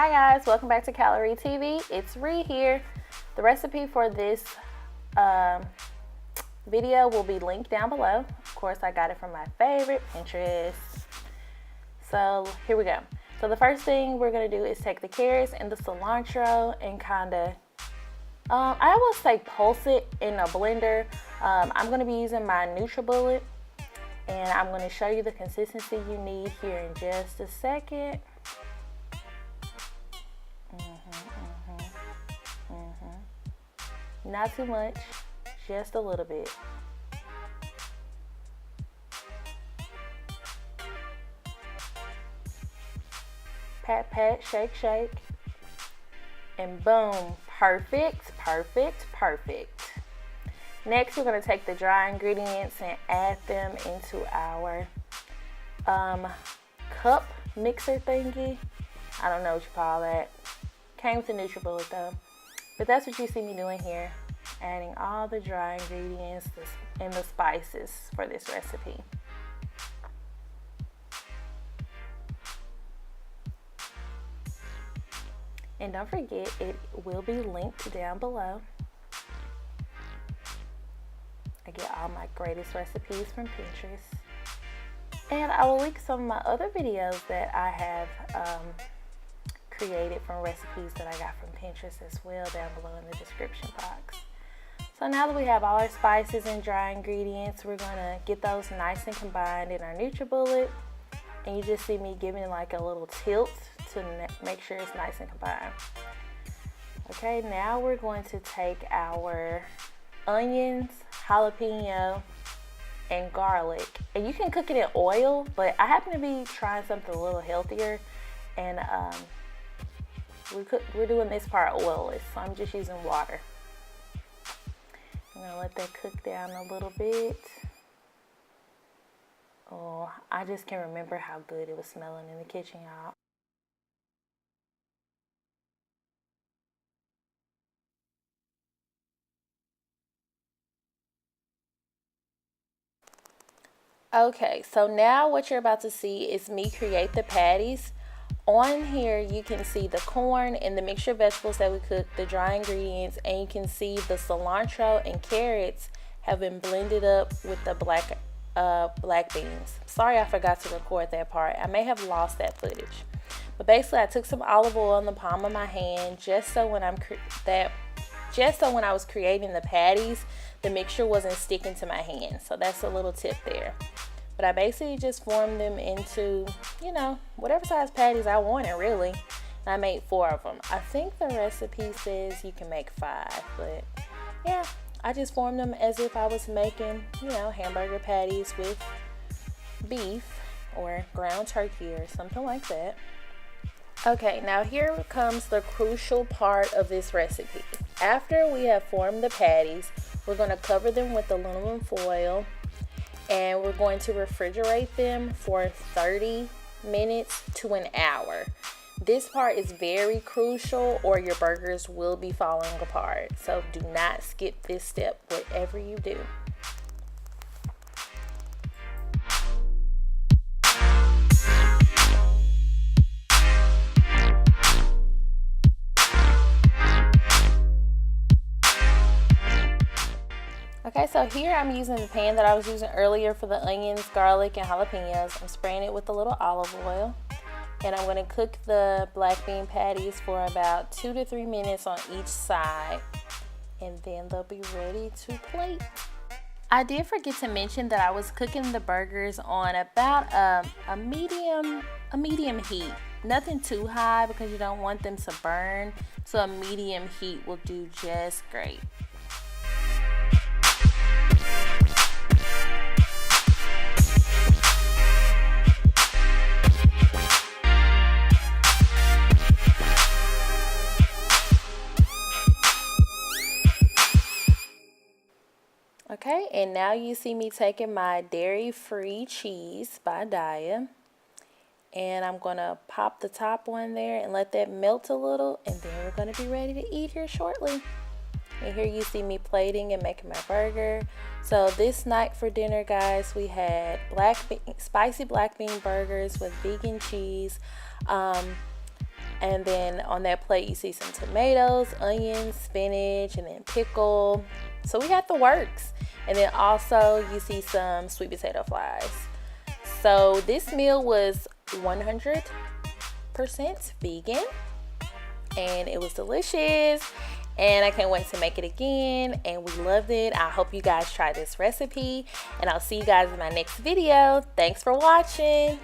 Hi guys, welcome back to Calorie TV. It's Ree here. The recipe for this video will be linked down below. Of course, I got it from my favorite Pinterest. So here we go. So the first thing we're gonna do is take the carrots and the cilantro and kinda, I will say pulse it in a blender. I'm gonna be using my NutriBullet, and I'm gonna show you the consistency you need here in just a second. Not too much, just a little bit. Pat, pat, shake, shake. And boom, perfect, perfect, perfect. Next, we're gonna take the dry ingredients and add them into our cup mixer thingy. I don't know what you call that. Came with the NutriBullet though. But that's what you see me doing here, adding all the dry ingredients and the spices for this recipe. And don't forget, it will be linked down below. I get all my greatest recipes from Pinterest. And I will link some of my other videos that I have created from recipes that I got from Pinterest as well down below in the description box. So now that we have all our spices and dry ingredients, we're gonna get those nice and combined in our NutriBullet. And you just see me giving like a little tilt to make sure it's nice and combined. Okay, now we're going to take our onions, jalapeno, and garlic. And you can cook it in oil, but I happen to be trying something a little healthier, and we're doing this part oilless, so I'm just using water. I'm gonna let that cook down a little bit. Oh, I just can't remember how good it was smelling in the kitchen, y'all. Okay, so now what you're about to see is me create the patties. On here you can see the corn and the mixture of vegetables that we cooked, the dry ingredients, and you can see the cilantro and carrots have been blended up with the black beans. Sorry I forgot to record that part. I may have lost that footage. But basically I took some olive oil in the palm of my hand just so when I was creating the patties, the mixture wasn't sticking to my hand. So that's a little tip there. But I basically just formed them into, you know, whatever size patties I wanted, really. And I made 4 of them. I think the recipe says you can make 5, but yeah, I just formed them as if I was making, you know, hamburger patties with beef or ground turkey or something like that. Okay, now here comes the crucial part of this recipe. After we have formed the patties, we're going to cover them with aluminum foil, and we're going to refrigerate them for 30 minutes to an hour. This part is very crucial or your burgers will be falling apart. So do not skip this step, whatever you do. Okay, so here I'm using the pan that I was using earlier for the onions, garlic, and jalapenos. I'm spraying it with a little olive oil. And I'm going to cook the black bean patties for about 2 to 3 minutes on each side. And then they'll be ready to plate. I did forget to mention that I was cooking the burgers on about a medium heat. Nothing too high because you don't want them to burn. So a medium heat will do just great. Okay, and now you see me taking my dairy-free cheese by Daya, and I'm gonna pop the top one there and let that melt a little, and then we're gonna be ready to eat here shortly. And here you see me plating and making my burger. So this night for dinner, guys, we had spicy black bean burgers with vegan cheese, And then on that plate you see some tomatoes, onions, spinach, and then pickle. So we had the works. And then also you see some sweet potato fries. So this meal was 100% vegan, and it was delicious, and I can't wait to make it again, and we loved it. I hope you guys try this recipe, and I'll see you guys in my next video. Thanks for watching.